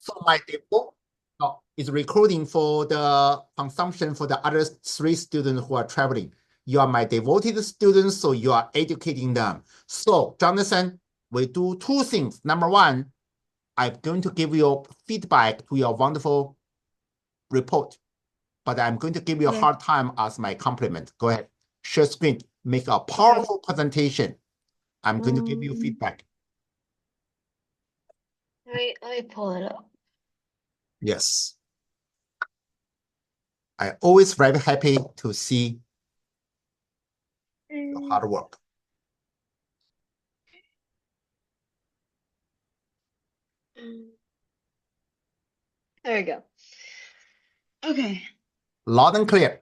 So my default is recording for the consumption for the other 3 students who are traveling. You are my devoted students, so you are educating them. So, Jonathan, we do 2 things. Number 1, I'm going to give you feedback to your wonderful report, but I'm going to give you a hard time as my compliment. Go ahead, share screen, make a powerful presentation. I'm going to give you feedback. Let me pull it up. Yes. I always very happy to see your hard work. There we go. Okay. Loud and clear.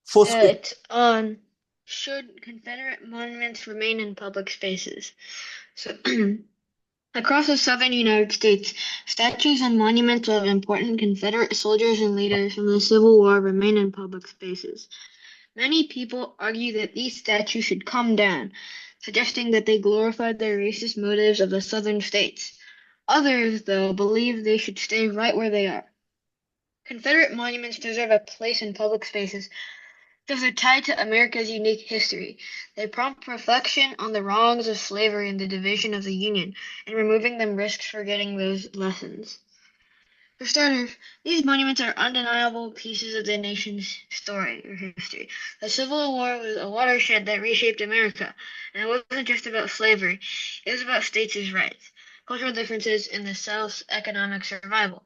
Full screen. It's on should Confederate monuments remain in public spaces? So across the southern United States, statues and monuments of important Confederate soldiers and leaders from the Civil War remain in public spaces. Many people argue that these statues should come down, suggesting that they glorified the racist motives of the southern states. Others, though, believe they should stay right where they are. Confederate monuments deserve a place in public spaces because they're tied to America's unique history. They prompt reflection on the wrongs of slavery and the division of the Union, and removing them risks forgetting those lessons. For starters, these monuments are undeniable pieces of the nation's story or history. The Civil War was a watershed that reshaped America, and it wasn't just about slavery. It was about states' rights, cultural differences, and the South's economic survival.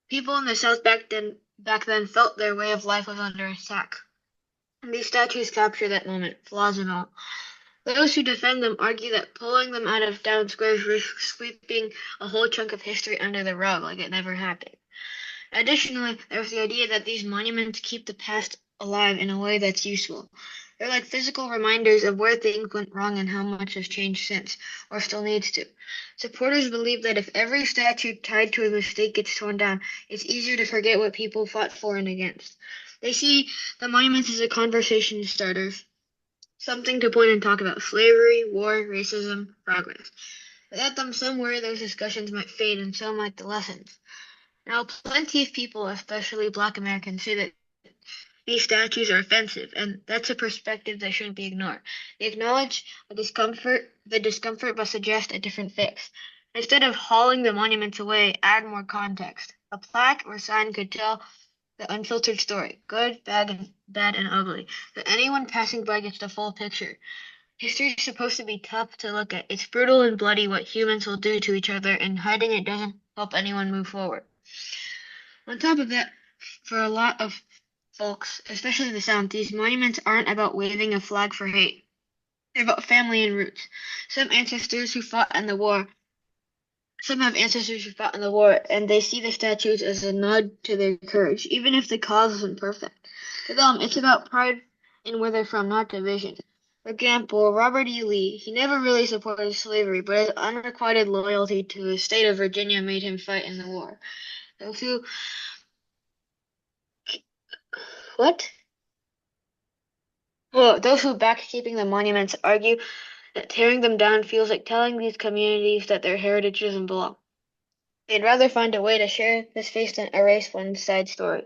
People in the South back then felt their way of life was under attack. And these statues capture that moment, flaws and all. Those who defend them argue that pulling them out of town squares risks sweeping a whole chunk of history under the rug like it never happened. Additionally, there's the idea that these monuments keep the past alive in a way that's useful. They're like physical reminders of where things went wrong and how much has changed since, or still needs to. Supporters believe that if every statue tied to a mistake gets torn down, it's easier to forget what people fought for and against. They see the monuments as a conversation starter, something to point and talk about slavery, war, racism, progress. Without them somewhere, those discussions might fade, and so might the lessons. Now, plenty of people, especially Black Americans, say that these statues are offensive, and that's a perspective that shouldn't be ignored. They acknowledge the discomfort, but suggest a different fix. Instead of hauling the monuments away, add more context. A plaque or sign could tell the unfiltered story, good, bad, and ugly, so anyone passing by gets the full picture. History is supposed to be tough to look at. It's brutal and bloody what humans will do to each other, and hiding it doesn't help anyone move forward. On top of that, for a lot of folks, especially in the South, these monuments aren't about waving a flag for hate. They're about family and roots. Some have ancestors who fought in the war, and they see the statues as a nod to their courage, even if the cause isn't perfect. To them, it's about pride in where they're from, not division. For example, Robert E. Lee, he never really supported slavery, but his unrequited loyalty to his state of Virginia made him fight in the war. Those who back keeping the monuments argue that tearing them down feels like telling these communities that their heritage doesn't belong. They'd rather find a way to share this face than erase one side story.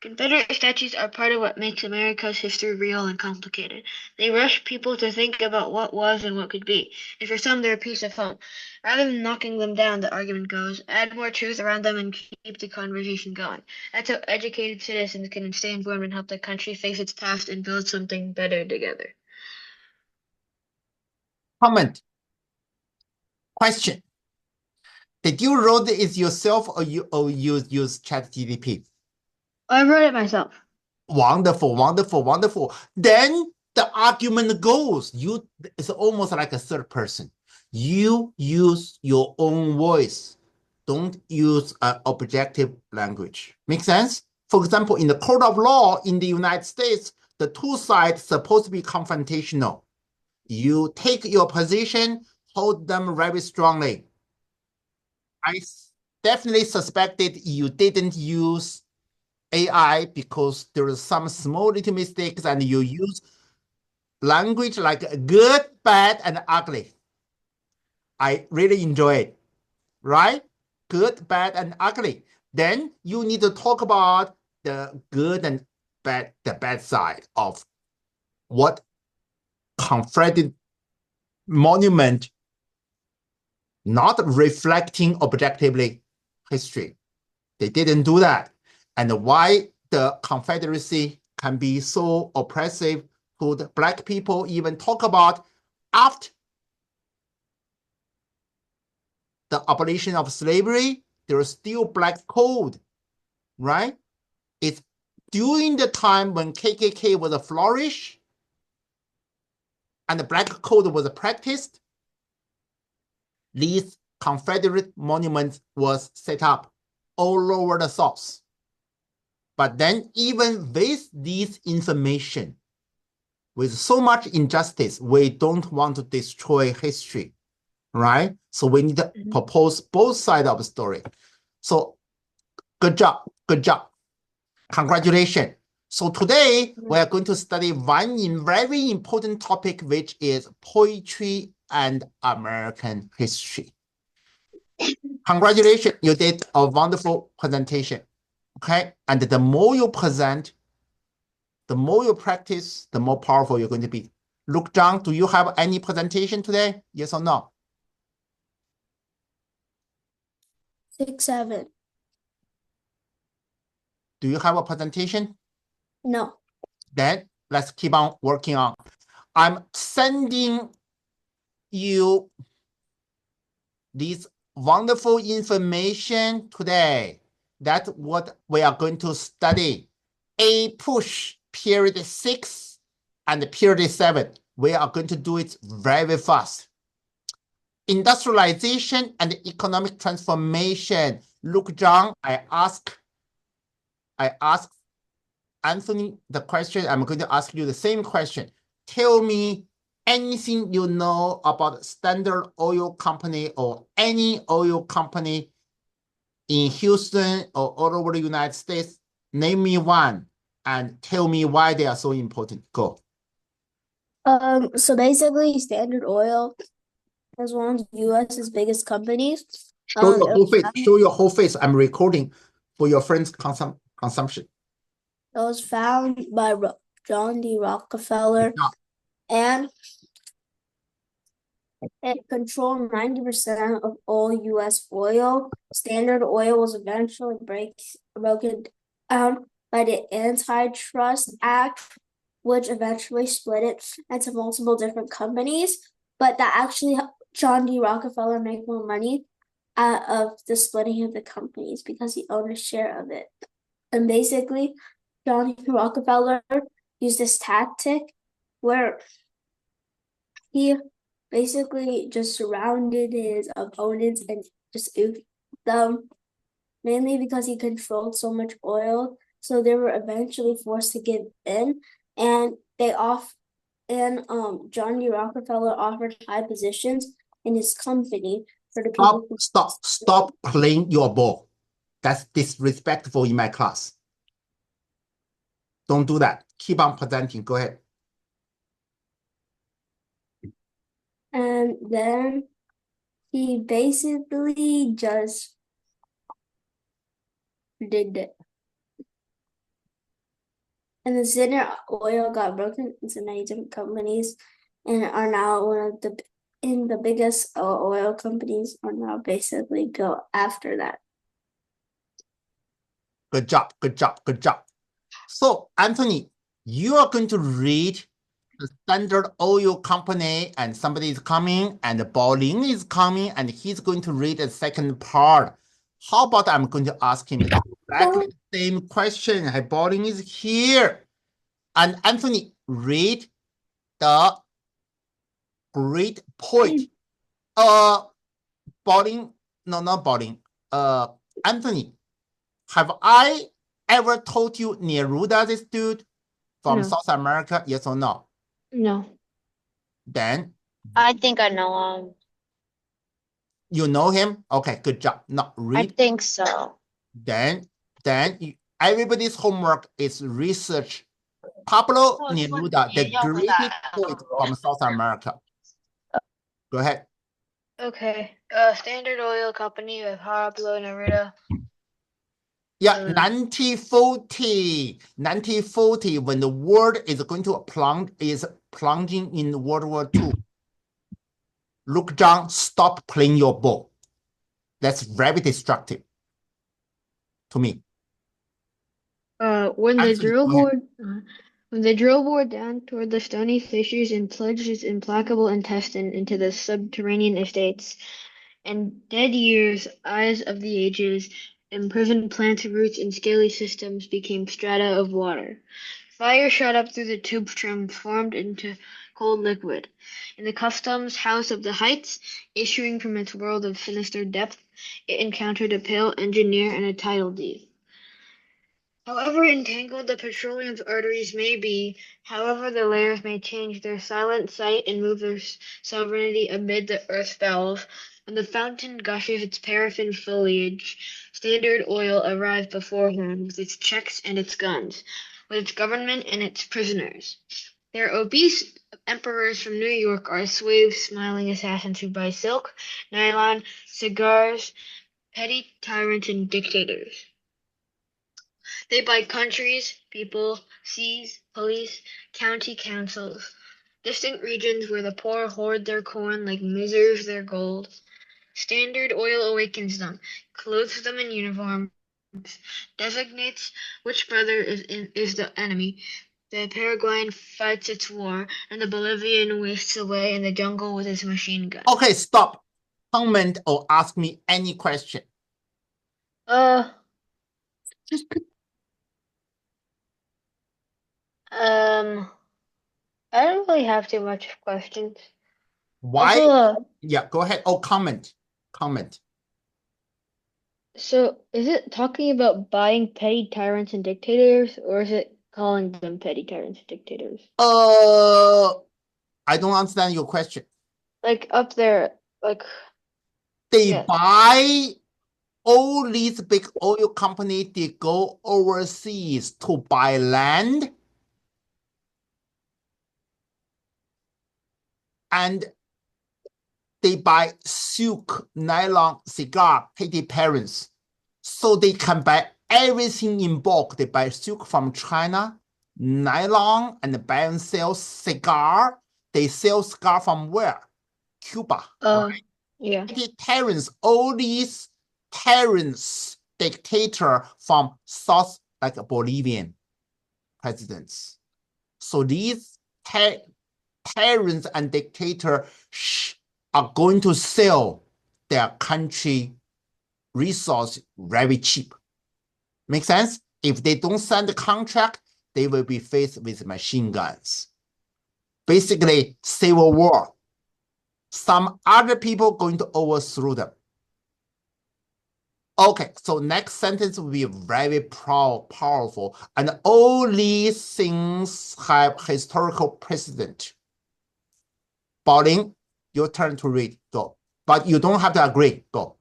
Confederate statues are part of what makes America's history real and complicated. They rush people to think about what was and what could be, and for some they're a piece of fun. Rather than knocking them down, the argument goes, add more truth around them and keep the conversation going. That's how educated citizens can stay informed and help the country face its past and build something better together. Comment. Question. Did you wrote it yourself or you use ChatGPT? I wrote it myself. Wonderful, wonderful, wonderful. Then the argument goes, it's almost like a third person. You use your own voice. Don't use an objective language. Make sense? For example, in the court of law in the United States, the 2 sides supposed to be confrontational. You take your position, hold them very strongly. I definitely suspected you didn't use AI because there is some small little mistakes and you use language like good, bad, and ugly. I really enjoy it, right? good, bad, and ugly. Then you need to talk about the good and bad, the bad side of what Confederate monument not reflecting objectively history. They didn't do that. And why the Confederacy can be so oppressive to the Black people, even talk about after the abolition of slavery, there is still Black code, right? It's during the time when KKK was a flourish and the Black code was practiced, these Confederate monuments was set up all over the South. But then even with this information, with so much injustice, we don't want to destroy history, right? So we need to propose both sides of the story. So good job, good job. Congratulations. So today we are going to study one very important topic, which is poetry and American history. Congratulations, you did a wonderful presentation. Okay, and the more you present, the more you practice, the more powerful you're going to be. Luke Zhang, do you have any presentation today? Yes or no? 6-7. Do you have a presentation? No. Then let's keep on working on. I'm sending you this wonderful information today. That's what we are going to study. A push period 6 and period 7. We are going to do it very fast. Industrialization and economic transformation. Luke Zhang, I asked Anthony the question. I'm going to ask you the same question. Tell me anything you know about Standard Oil Company or any oil company in Houston or all over the United States. Name me one and tell me why they are so important. Go. So basically, Standard Oil is one of the U.S.'s biggest companies. Show your whole face. Show your whole face. I'm recording for your friends' consumption. It was founded by John D. Rockefeller, and it controlled 90% of all U.S. oil. Standard Oil was eventually broken down by the Antitrust Act, which eventually split it into multiple different companies. But that actually helped John D. Rockefeller make more money out of the splitting of the companies because he owned a share of it. And basically, John D. Rockefeller used this tactic where he basically just surrounded his opponents and just oofed them, mainly because he controlled so much oil. So they were eventually forced to give in, and John D. Rockefeller offered high positions in his company for the people. Stop playing your ball. That's disrespectful in my class. Don't do that. Keep on presenting. Go ahead. And then he basically just did it. And the Standard Oil got broken into many different companies and are now one of the biggest oil companies are now basically built after that. Good job, good job, good job. So, Anthony, you are going to read the Standard Oil Company, and somebody is coming, and Bolin is coming, and he's going to read the second part. How about I'm going to ask him exactly the same question? Hey, Bolin is here. And Anthony, read the great point. Bolin, no, not Bolin. Anthony, have I ever told you Neruda, this dude from South America? Yes or no? No. Then I think I know him. you know him? Okay, good job. Now read. I think so. Then everybody's homework is research Pablo Neruda, the greatest poet from South America. Go ahead. Okay. Standard Oil Company with Pablo Neruda. Yeah, 1940, when the world is going to plunging in World War II. Look, John, stop playing your ball. That's very destructive to me. When the Actually, drill go ahead. board when the drill bore down toward the stony fissures and plunged its implacable intestine into the subterranean estates, and dead years, eyes of the ages, imprisoned plant roots and scaly systems became strata of water. Fire shot up through the tube transformed into cold liquid. In the customs house of the heights, issuing from its world of sinister depth, it encountered a pale engineer and a title deed. However entangled the petroleum's arteries may be, however the layers may change their silent sight and move their sovereignty amid the earth's bowels, when the fountain gushes its paraffin foliage, Standard Oil arrived beforehand with its checks and its guns, with its government and its prisoners. Their obese emperors from New York are suave, smiling assassins who buy silk, nylon, cigars, petty tyrants and dictators. They buy countries, people, seas, police, county councils, distant regions where the poor hoard their corn like misers their gold. Standard Oil awakens them, clothes them in uniforms, designates which brother is the enemy. The Paraguayan fights its war, and the Bolivian wastes away in the jungle with his machine gun. Okay, stop. Comment or ask me any question. Just I don't really have too much questions. Why? Also, Yeah, go ahead. Oh, comment. so is it talking about buying petty tyrants and dictators, or is it calling them petty tyrants and dictators? I don't understand your question. Like up there, like They yeah. buy all these big oil companies, they go overseas to buy land and they buy silk, nylon, cigar, petty parents. So they can buy everything in bulk. They buy silk from China, nylon, and buy and sell cigar. They sell cigar from where? Cuba. Right? Yeah. Petty parents, all these parents, dictator from South, like Bolivian presidents. So these parents and dictator are going to sell their country resource very cheap. Make sense? If they don't sign the contract, they will be faced with machine guns. Basically, civil war. Some other people going to overthrow them. Okay, so next sentence will be very powerful. And all these things have historical precedent. Pauline, your turn to read. Go. But you don't have to agree. Go.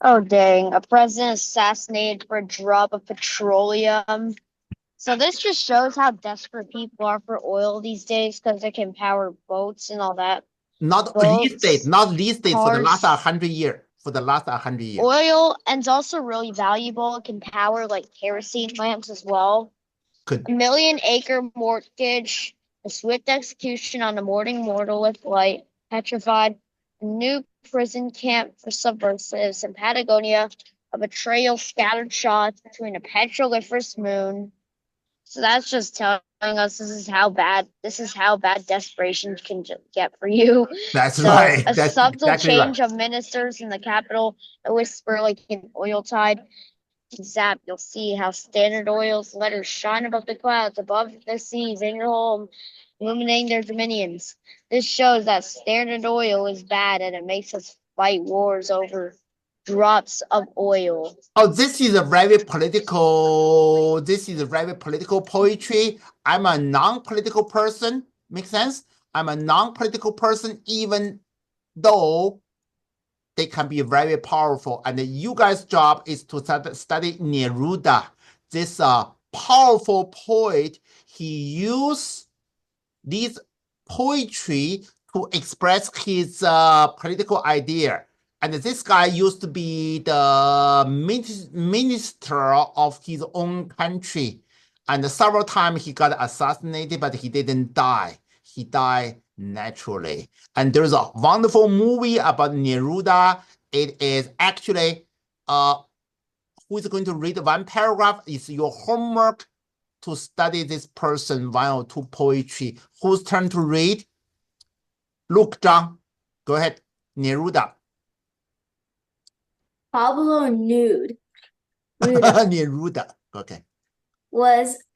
Oh, dang. A president assassinated for a drop of petroleum. So this just shows how desperate people are for oil these days because it can power boats and all that. Not these days for the last 100 years. For the last 100 years. Oil, and it's also really valuable. It can power like kerosene lamps as well. Good. A 1 million-acre mortgage, a swift execution on a mourning mortal with light, petrified, a new prison camp for subversives in Patagonia, a betrayal, scattered shots between a petroglyphous moon. So that's just telling us this is how bad desperation can get for you. That's so right. A That's subtle exactly change right. of ministers in the capital, a whisper like an oil tide. Zap, you'll see how Standard Oil's letters shine above the clouds, above the seas, in your home, illuminating their dominions. This shows that Standard Oil is bad and it makes us fight wars over drops of oil. Oh, this is a very political poetry. I'm a non-political person. Make sense? I'm a non-political person, even though they can be very powerful. And you guys' job is to study Neruda, this powerful poet. He used this poetry to express his political idea. And this guy used to be the minister of his own country. And several times he got assassinated, but he didn't die. He died naturally. And there's a wonderful movie about Neruda. It is actually, who is going to read one paragraph? It's your homework to study this person, one or two poetry. Whose turn to read? Look, John, go ahead. Neruda. Pablo Neruda Neruda. Okay.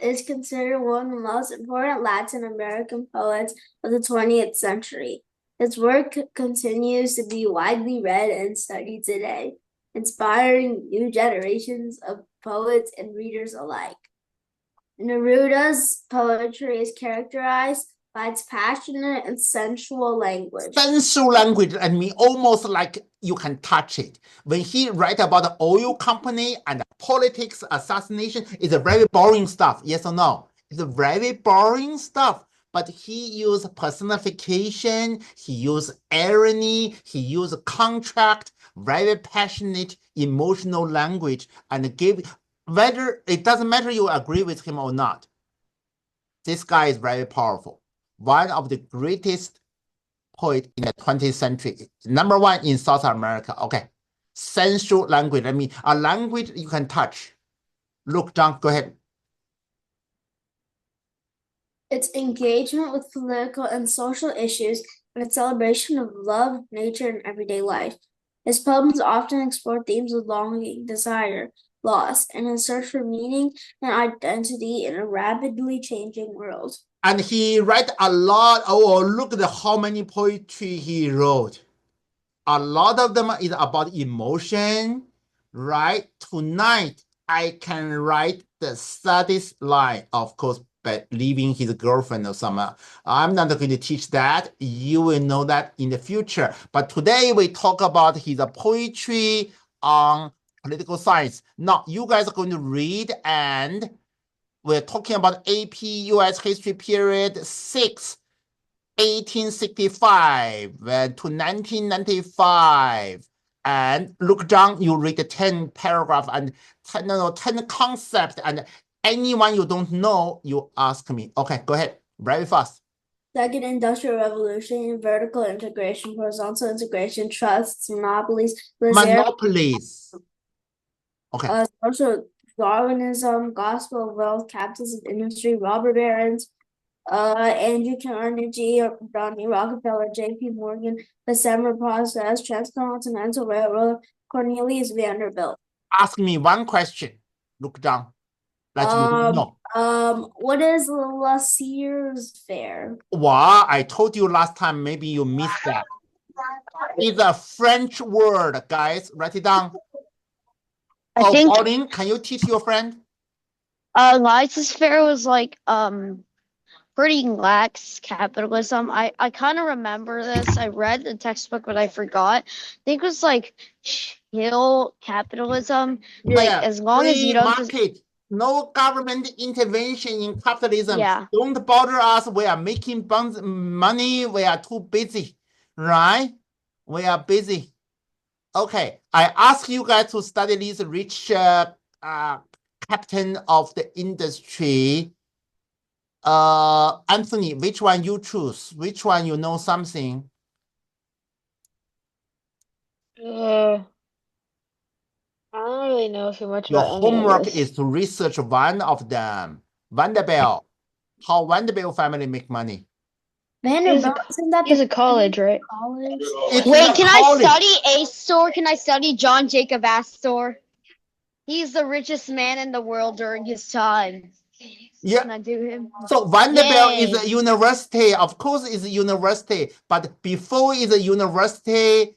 is considered one of the most important Latin American poets of the 20th century. His work continues to be widely read and studied today, inspiring new generations of poets and readers alike. Neruda's poetry is characterized by its passionate and sensual language. Sensual language, I mean, almost like you can touch it. When he write about the oil company and politics, assassination, it's a very boring stuff. Yes or no? It's a very boring stuff. But he used personification, he used irony, he used contract, very passionate, emotional language, and give, whether it doesn't matter you agree with him or not. This guy is very powerful. One of the greatest poet in the 20th century. Number one in South America. Okay. Sensual language. I mean, a language you can touch. Look, John, go ahead. Its engagement with political and social issues and its celebration of love, nature, and everyday life. His poems often explore themes of longing, desire, loss, and a search for meaning and identity in a rapidly changing world. And he write a lot. Oh, look at how many poetry he wrote. A lot of them is about emotion, right? Tonight, I can write the saddest line, of course, by leaving his girlfriend or someone. I'm not going to teach that. You will know that in the future. But today we talk about his poetry on political science. Now, you guys are going to read, and we're talking about AP US history period 6, 1865 to 1995. And look down, you read the 10 paragraph and 10 concepts, and anyone you don't know, you ask me. Okay, go ahead, very fast. Second Industrial Revolution, vertical integration, horizontal integration, trusts, monopolies, Monopolies. Okay. social Darwinism, gospel of wealth, capitalism, industry, robber barons, Andrew Carnegie, Johnny Rockefeller, J.P. Morgan, the Summer Process, Transcontinental Railroad, Cornelius Vanderbilt. Ask me one question. Look down. Like you don't know. What is La Sears Fair? Wow, I told you last time, maybe you missed that. It's a French word, guys. Write it down. I think Pauline, can you teach your friend? License Fair was like pretty lax capitalism. I kind of remember this. I read the textbook, but I forgot. I think it was like chill capitalism. Yeah, like as long as you don't market, no government intervention in capitalism. Yeah. Don't bother us. We are making money. We are too busy, right? We are busy. Okay, I ask you guys to study this rich captain of the industry. Anthony, which one you choose? Which one you know something? I don't really know too much Your about any of homework this. is to research one of them. Vanderbilt. How Vanderbilt family make money? Vanderbilt, isn't that He's the a college, right? college? It's Wait, a can college. I study Astor? Can I study John Jacob Astor? He's the richest man in the world during his time. Yeah. Can I do him? So Vanderbilt Yay. is a university. Of course, it's a university. But before it's a university,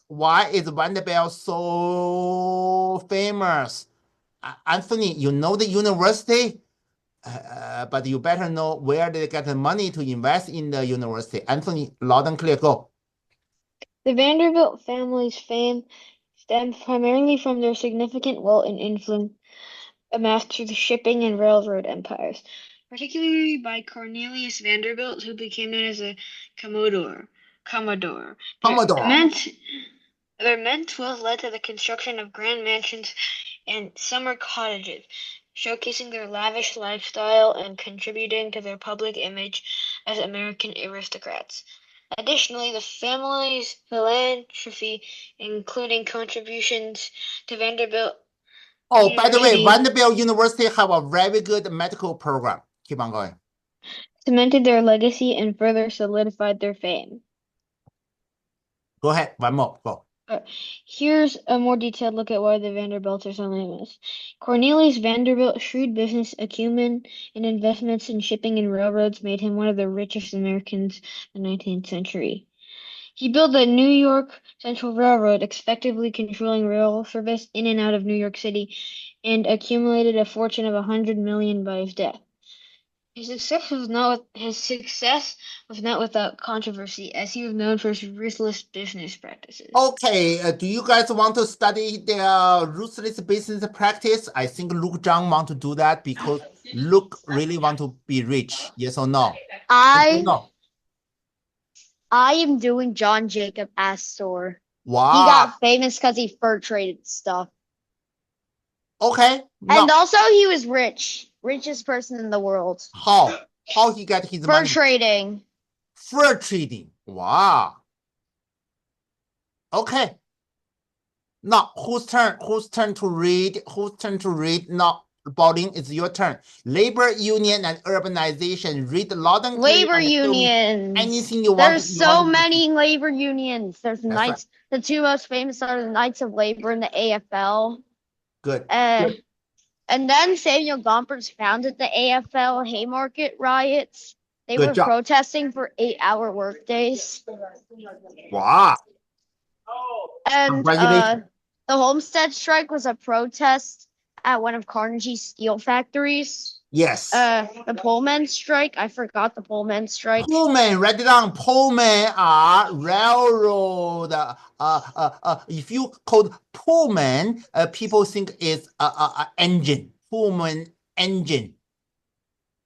why is Vanderbilt so famous? Anthony, you know the university, but you better know where they get the money to invest in the university. Anthony, loud and clear, go. The Vanderbilt family's fame stems primarily from their significant wealth and influence amassed through the shipping and railroad empires. particularly by Cornelius Vanderbilt, who became known as a Commodore. Their immense wealth led to the construction of grand mansions and summer cottages, showcasing their lavish lifestyle and contributing to their public image as American aristocrats. Additionally, the family's philanthropy, including contributions to Vanderbilt Oh, by the way, University, Vanderbilt University have a very good medical program. Keep on going. cemented their legacy and further solidified their fame. Go ahead. One more. Go. Here's a more detailed look at why the Vanderbilts are so famous. Cornelius Vanderbilt's shrewd business acumen and investments in shipping and railroads made him one of the richest Americans in the 19th century. He built the New York Central Railroad, effectively controlling rail service in and out of New York City, and accumulated a fortune of $100 million by his death. His success was not without controversy, as he was known for his ruthless business practices. Okay. Do you guys want to study the ruthless business practice? I think Luke Zhang want to do that because Luke really want to be rich. Yes or no? I am doing John Jacob Astor. Wow. He got famous because he fur traded stuff. Okay. And also he was rich. Richest person in the world. How he got his Fur money? trading. Fur trading. Wow. Okay. Now, whose turn to read? Now, Pauline, it's your turn. Labor union and urbanization. Read loud and clear. Labor unions. Anything you want. There's so many labor unions. There's That's Knights. The two most famous are the Knights of Labor and the AFL. Good. And then Samuel Gompers founded the AFL Haymarket riots. They Good were job. protesting for 8-hour workdays. Wow. And Congratulations. the Homestead strike was a protest at one of Carnegie's steel factories. Yes. The Pullman strike. I forgot the Pullman strike. Pullman, write it down. Pullman are railroad. If you code Pullman, people think it's engine. Pullman engine.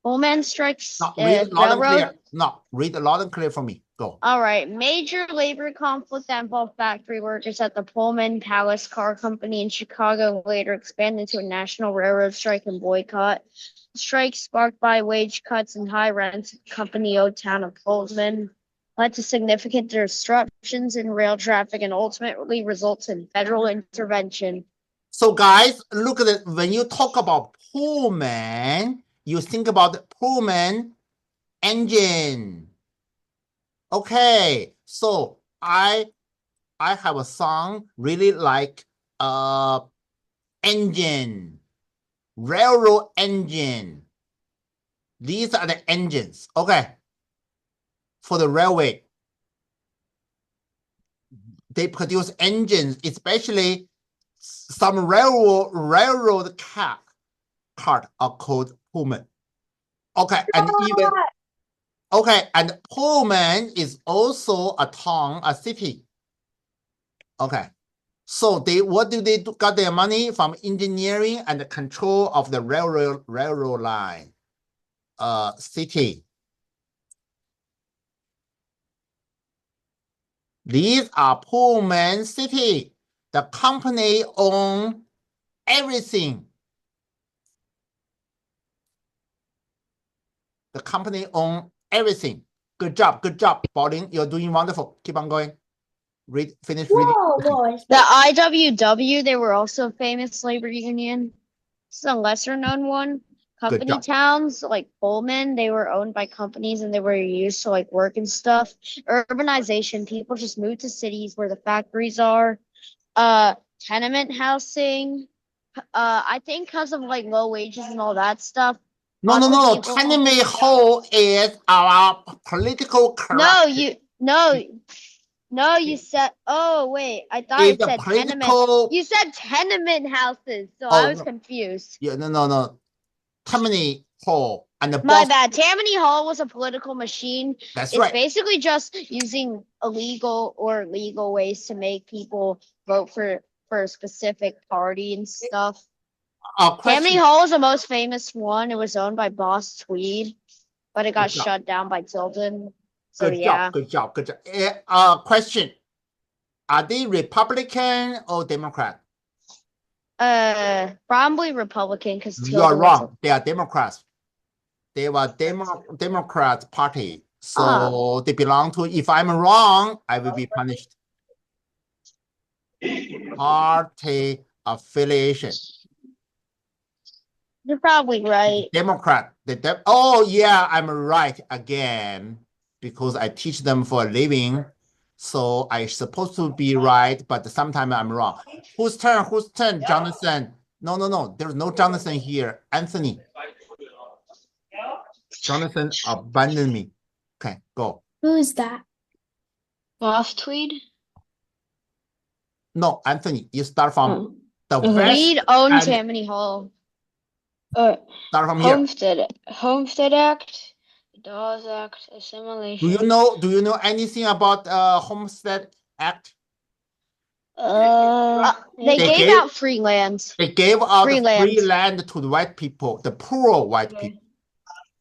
Pullman strikes. No, read loud and Railroad. clear. No, read loud and clear for me. Go. All right. Major labor conflict that involved factory workers at the Pullman Palace Car Company in Chicago later expanded into a national railroad strike and boycott. The strike, sparked by wage cuts and high rents in the company-owned town of Pullman, led to significant disruptions in rail traffic and ultimately results in federal intervention. So guys, look at it. When you talk about Pullman, you think about the Pullman engine. Okay, so I have a song really like engine, railroad engine. These are the engines. Okay, for the railway, they produce engines, especially some railroad cart are called Pullman. Okay, and even and Pullman is also a town, a city. Okay, so what do they do? Got their money from engineering and the control of the railroad line. City. These are Pullman City. The company own everything. The company own everything. Good job, Pauline. You're doing wonderful. Keep on going. Finish reading. The IWW, they were also a famous labor union. It's a lesser known one. Company towns like Pullman, they were owned by companies and they were used to like work and stuff. Urbanization, people just moved to cities where the factories are. Tenement housing, I think because of like low wages and all that stuff. No. Tenement hall is our political corruption. No, you said, oh, wait, I thought you said tenement. You said tenement houses, so I was confused. Yeah, no. Tammany Hall and the My bad. Tammany Hall was a political machine. That's it's right. Basically just using illegal or legal ways to make people vote for a specific party and stuff. Tammany Hall is the most famous one. It was owned by Boss Tweed, but it got Good job. shut down by Tilden. So Good yeah. job. Good job. Good job. Question: are they Republican or Democrat? Probably Republican because You are wrong. They are Democrats. They were Democrat Party. So they belong to. If I'm wrong, I will be punished. Party affiliation. You're probably right. Democrat. Oh yeah, I'm right again because I teach them for a living. So I'm supposed to be right, but sometimes I'm wrong. Whose turn? Whose turn? Jonathan. No. There's no Jonathan here. Anthony. Jonathan abandoned me. Okay, go. Who is that? Boss Tweed? No, Anthony, you start from the west. Tweed owned and- Tammany Hall. Start from here. Homestead Act, Dawes Act, Assimilation. Do you know anything about Homestead Act? They gave out free land. They gave out Free free land. land to the white people, the poor white people.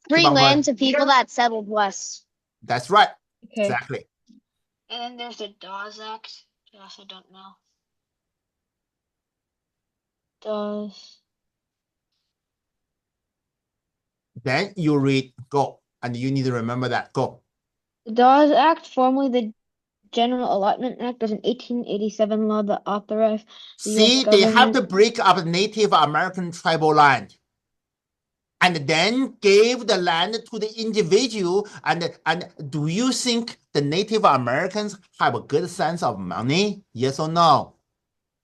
Free Keep on land going. to people that settled west. That's right. Okay. Exactly. And then there's the Dawes Act. I also don't know. Dawes. Then you read, go. And you need to remember that. Go. The Dawes Act, formerly the General Allotment Act, was an 1887 law that authorized the See, US they have government. to break up Native American tribal land. And then gave the land to the individual. And do you think the Native Americans have a good sense of money? Yes or no?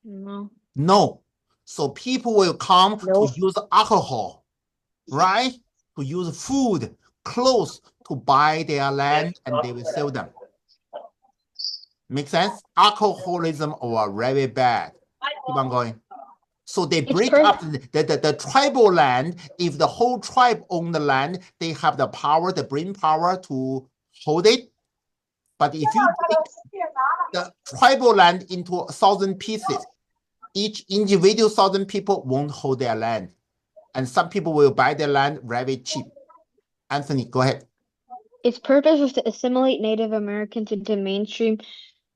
No. No. So people will come Nope. to use alcohol, right? To use food, clothes to buy their land, and they will sell them. Make sense? Alcoholism was very bad. Keep on going. So they break up the tribal land. If the whole tribe own the land, they have the power, the brain power to hold it. But if you break the tribal land into 1,000 pieces, each individual 1,000 people won't hold their land. And some people will buy their land very cheap. Anthony, go ahead. Its purpose was to assimilate Native Americans into mainstream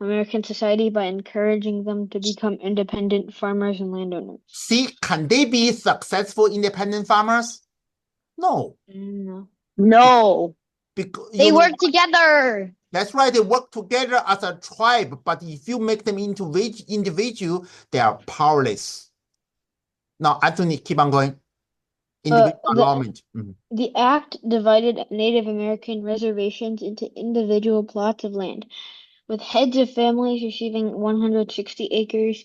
American society by encouraging them to become independent farmers and landowners. See, can they be successful independent farmers? No. No. No. Because They work together. That's right. They work together as a tribe. But if you make them into individual, they are powerless. Now, Anthony, keep on going. Individual allotment. The act divided Native American reservations into individual plots of land, with heads of families receiving 160 acres,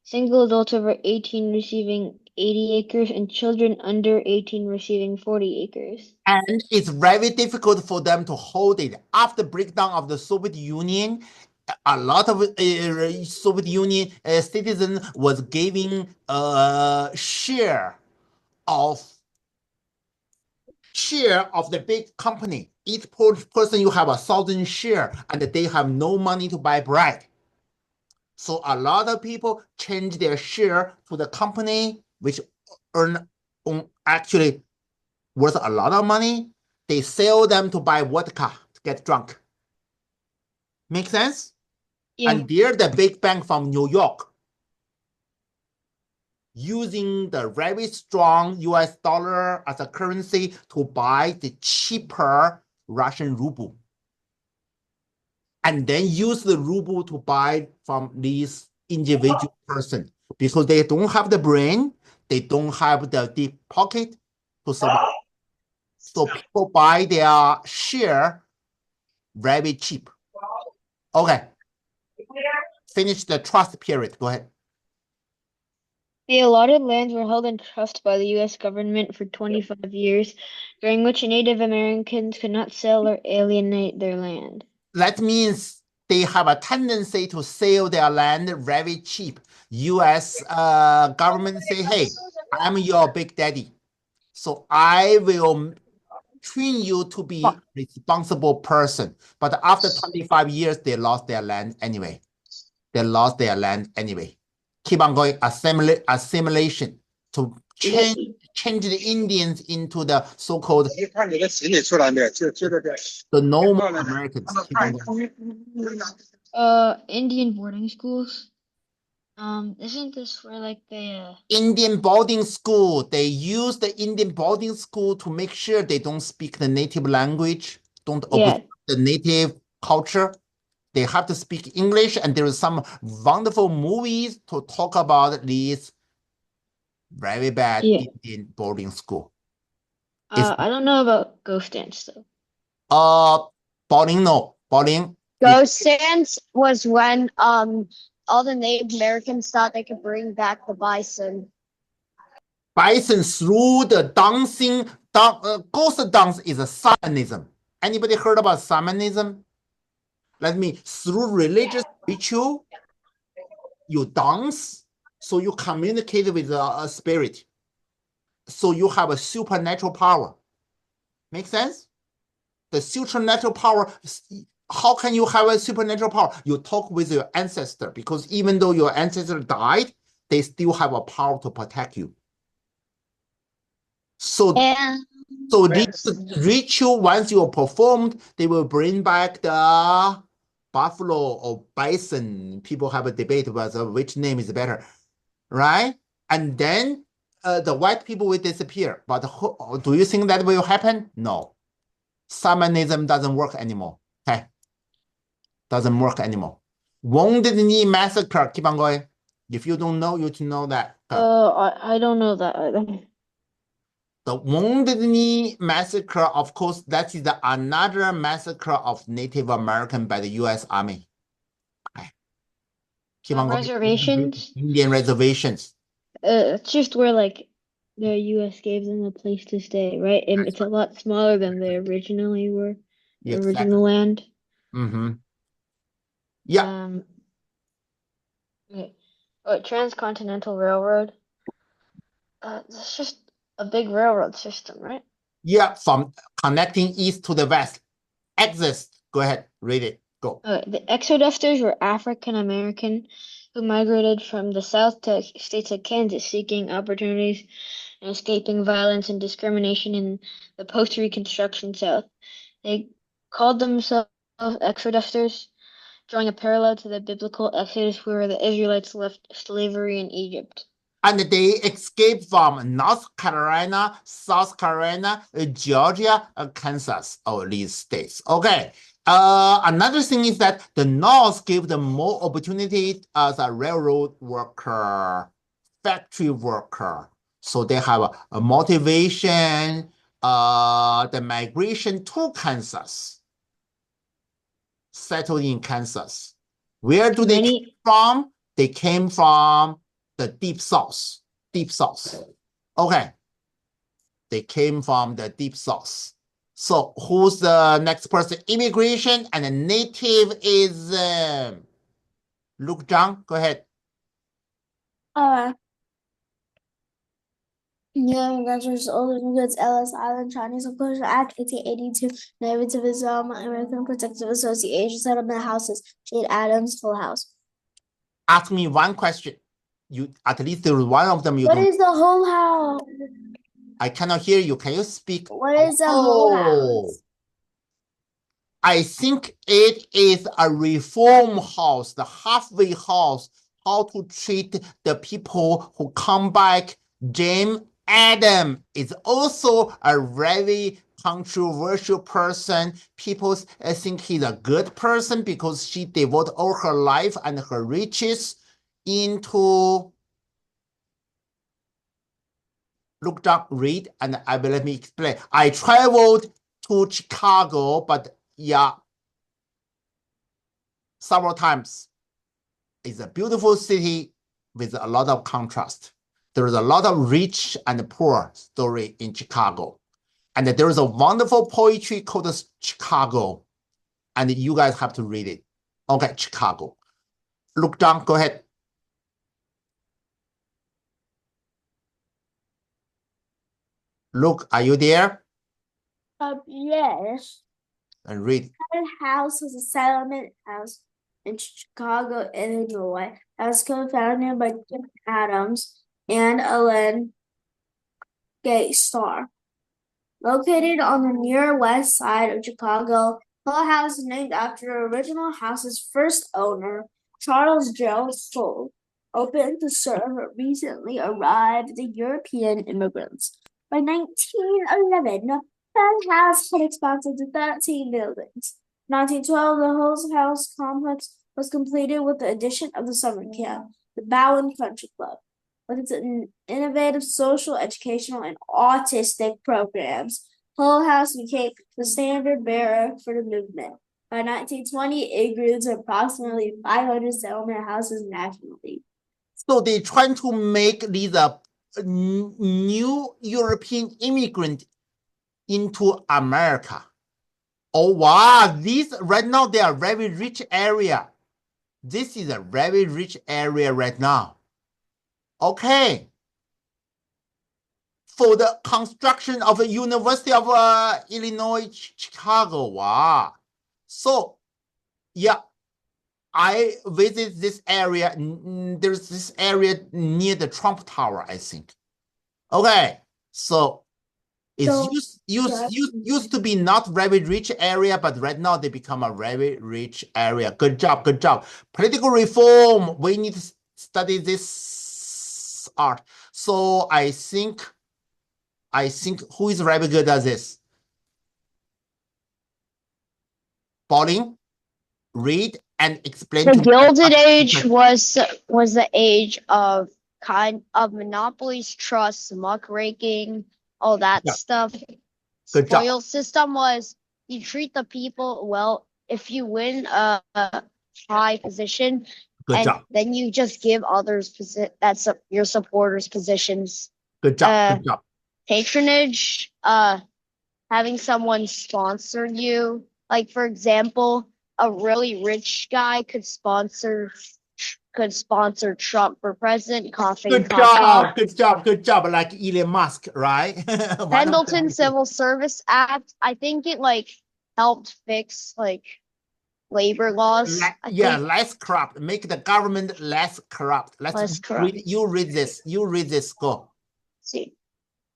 single adults over 18 receiving 80 acres, and children under 18 receiving 40 acres. And it's very difficult for them to hold it. After breakdown of the Soviet Union, a lot of Soviet Union citizens was giving a share of the big company. Each person you have 1,000 share, and they have no money to buy bread. So a lot of people change their share to the company, which actually worth a lot of money. They sell them to buy vodka to get drunk. Make sense? Yeah. And they're the big bank from New York, using the very strong US dollar as a currency to buy the cheaper Russian ruble. And then use the ruble to buy from these individual person because they don't have the brain, they don't have the deep pocket to survive. So people buy their share very cheap. Okay. Finish the trust period. Go ahead. The allotted lands were held in trust by the U.S. government for 25 years, during which Native Americans could not sell or alienate their land. That means they have a tendency to sell their land very cheap. U.S. Government say, hey, I'm your big daddy, so I will train you to be a responsible person. But after 25 years, they lost their land anyway. Keep on going, assimilation to change the Indians into the so-called 你看你的行李出来没有？就这个。 the normal Americans. Indian boarding schools. Isn't this where like they Indian boarding school, they use the Indian boarding school to make sure they don't speak the native language, don't Yeah. observe the native culture. They have to speak English, and there is some wonderful movies to talk about these very bad Yeah. Indian boarding school. I don't know about Ghost Dance though. Boarding. Ghost dance was when all the Native Americans thought they could bring back the bison. Bison through the dancing, ghost dance is a shamanism. Anybody heard about shamanism? Through religious ritual, you dance, so you communicate with a spirit. So you have a supernatural power. Make sense? The supernatural power, how can you have a supernatural power? You talk with your ancestor, because even though your ancestor died, they still have a power to protect you. So this ritual, once you are performed, they will bring back the buffalo or bison. People have a debate about which name is better, right? And then the white people will disappear. But do you think that will happen? No. Shamanism doesn't work anymore. Okay, doesn't work anymore. Wounded Knee Massacre. Keep on going. If you don't know, you should know that. I don't know that either. The Wounded Knee Massacre, of course, that is another massacre of Native American by the U.S. Army. Okay. Keep on going. Reservations? Indian reservations. It's just where like the U.S. gave them a place to stay, right? And it's a lot smaller than they originally were, the original land. Mm-hmm. Yeah. Okay. Transcontinental Railroad. It's just a big railroad system, right? Yeah, from connecting east to the west. Exist. Go ahead, read it. Go. The exodusters were African American who migrated from the South to states of Kansas, seeking opportunities and escaping violence and discrimination in the post-Reconstruction South. They called themselves exodusters, drawing a parallel to the biblical Exodus where the Israelites left slavery in Egypt. And they escaped from North Carolina, South Carolina, Georgia, Kansas, all these states. Okay. Another thing is that the North gave them more opportunity as a railroad worker, factory worker. So they have a motivation, the migration to Kansas, settled in Kansas. Where do they come from? They came from the deep south. Okay. They came from the deep south. So who's the next person? Immigration and nativism. Luke Zhang, go ahead. New Inventors, Older Goods, Ellis Island, Chinese Inclusion Act, 1882, Nativism, American Protective Association, Settlement Houses, Jade Adams, Full House. Ask me one question. You at least there is one of them you What don't. is the whole house? I cannot hear you. Can you speak? What is the whole house? I think it is a reform house, the halfway house, how to treat the people who come back. James Adams is also a very controversial person. People think he's a good person because she devoted all her life and her riches into. Look down, read, and let me explain. I traveled to Chicago, but yeah, several times. It's a beautiful city with a lot of contrast. There is a lot of rich and poor story in Chicago. And there is a wonderful poetry called Chicago. And you guys have to read it. Okay, Chicago. Look down, go ahead. Look, are you there? Yes. And read. That house was a settlement house in Chicago, Illinois. That was co-founded by Jim Adams and Ellen Gate Star. Located on the near west side of Chicago, Hull House is named after the original house's first owner, Charles Gerald Hull, opened to serve recently arrived European immigrants. By 1911, Hull House had expanded to 13 buildings. In 1912, the Hull House complex was completed with the addition of the summer camp, the Bowen Country Club. With its innovative social, educational, and autistic programs, Hull House became the standard bearer for the movement. By 1920, it grew to approximately 500 settlement houses nationally. So they trying to make these new European immigrant into America. Oh wow, these right now they are very rich area. This is a very rich area right now. Okay. For the construction of the University of Illinois, Chicago. Wow. So, yeah, I visit this area. There's this area near the Trump Tower, I think. Okay. So, it's used to be not very rich area, but right now they become a very rich area. Good job, good job. Political reform. We need to study this art. So I think who is very good at this? Pauline, read and explain. The Gilded Age was the age of monopolies, trusts, muckraking, all that stuff. Good job. Spoil system was you treat the people well. If you win a high position, Good job. then you just give others that's your supporters positions. Good job. Good job. Patronage, having someone sponsor you. Like for example, a really rich guy could sponsor Trump for president. Good job. Good job. Good job. Like Elon Musk, right? Pendleton Civil Service Act. I think it helped fix labor laws. Less corrupt. Make the government less corrupt. Less corrupt. You read this. Go. See.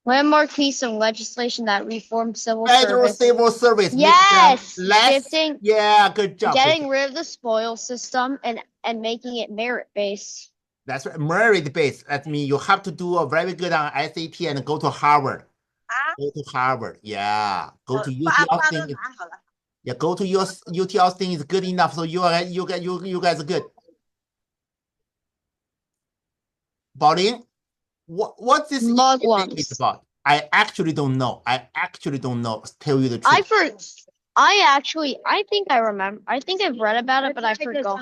Landmark piece of legislation that reformed Federal civil service. Yes. Shifting. Yeah, good job. Getting rid of the spoil system and making it merit-based. That's right. Merit-based. That means you have to do a very good on SAT and go to Harvard. Go to Harvard. Yeah. Go to UT Austin. Yeah, go to UT Austin is good enough. So you guys are good. Pauline, what's this is about? I actually don't know. Tell you the truth. I think I remember. I think I've read about it, but I forgot.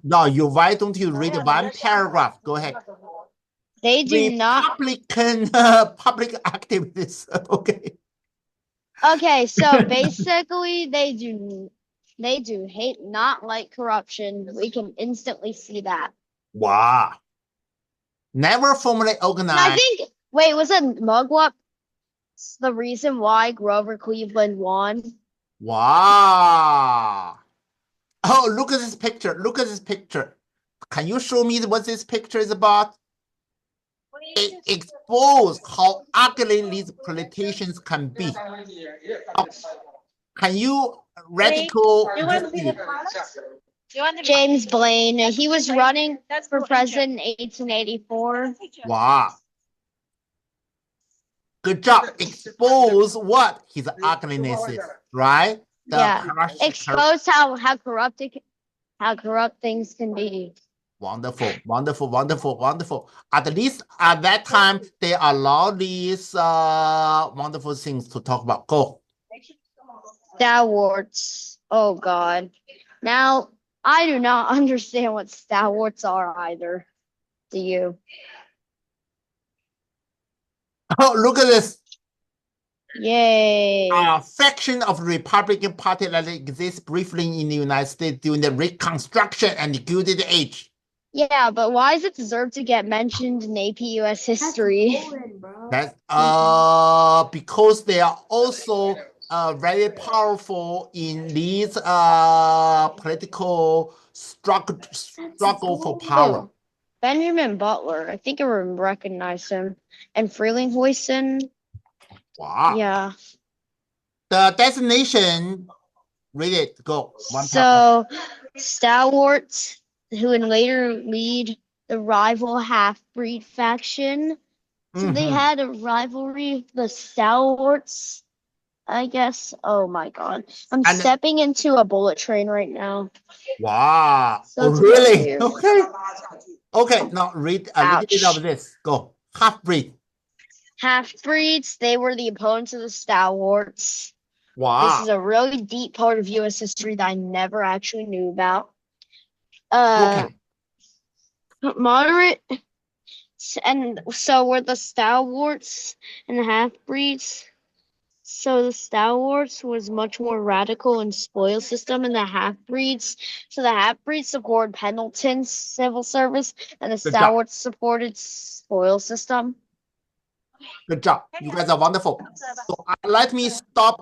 No, why don't you read one paragraph? Go ahead. They do not. Republican public activists. Okay. Okay, so basically they do hate, not like corruption. We can instantly see that. Wow. Never formally organized. I think, was it Mugwump the reason why Grover Cleveland won? Wow. Oh, look at this picture. Can you show me what this picture is about? It exposes how ugly these politicians can be. Can you radical? James Blaine. He was running for president in 1884. Wow. Good job. Expose what his ugliness is, right? Expose how corrupt things can be. Wonderful. At least at that time, they allow these wonderful things to talk about. Go. Stalwarts. Oh, God. Now, I do not understand what stalwarts are either. Do you? Oh, look at this. Yay. A faction of the Republican Party that exists briefly in the United States during the Reconstruction and the Gilded Age. Yeah, but why does it deserve to get mentioned in AP US history? That's because they are also very powerful in these political struggle for power. Benjamin Butler, I think I recognize him. And Freeling Hoyson. Wow. Yeah. The designation, read it, go. One So, stalwarts who would later lead the rival half-breed faction. So they had a rivalry, the stalwarts, I guess. Oh my God. I'm And- stepping into a bullet train right now. Wow. So Oh, it's a bit really? weird. Okay. Okay, now read a little bit Ouch. of this. Go. Half-breed. Half-breeds, they were the opponents of the stalwarts. This Wow. is a really deep part of U.S. history that I never actually knew about. Okay. Moderate, and so were the stalwarts and the half-breeds. So the stalwarts was much more radical in spoil system than the half-breeds. So the half-breeds supported Pendleton's civil service, and the job. stalwarts supported spoil system. Good job. You guys are wonderful. So let me stop